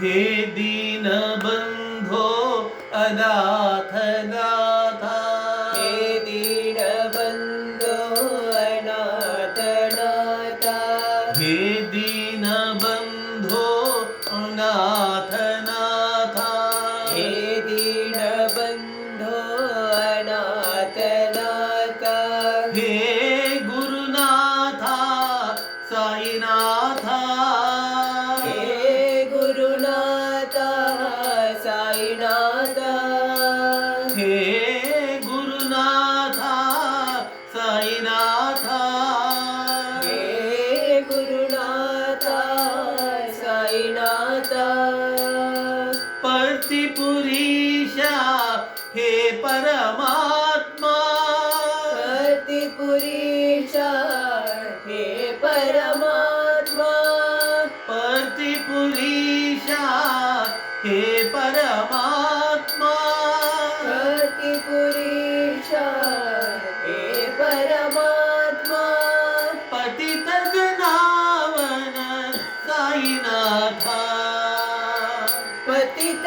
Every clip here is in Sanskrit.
हे दीनबन्धो अनाथनाथा, हे दीनबन्धो अनाथनाथा, हे दीनबन्धो अनाथनाथा, हे दीनबन्धो अनाथनाथा, हे गुरुनाथा साईनाथा, हे गुरुनाथा साईनाथा, हे गुरुनाथा साईनाथा, हे गुरुनाथा साईनाथा, पर्तिपुरीशा हे परमात्मा, पर्तिपुरीशा हे परमात्मा, पर्तिपुरीशा हे परमात्मा, पर्तिपुरीशा हे परमात्मा, पतितजनावन साईनाथा, पतितजनावन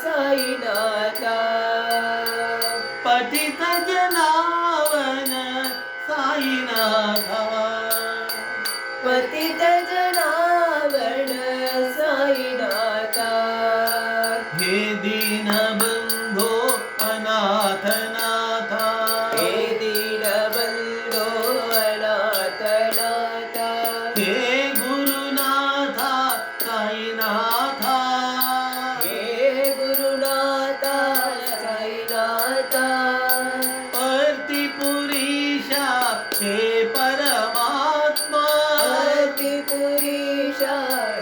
साईनाथा, पतितजनावन साईनाथा, पतितजनावन साईनाथा, हे दीनबन्धो अनाथनाथा, हे दीनबन्धो अनाथनाथा, हे गुरुनाथा साईनाथा, हे गुरुनाथा साईनाथा, पर्तिपुरीशा हे परमात्मा, पर्तिपुरीशा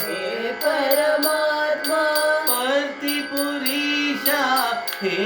हे परमात्मा, पर्तिपुरीशा हे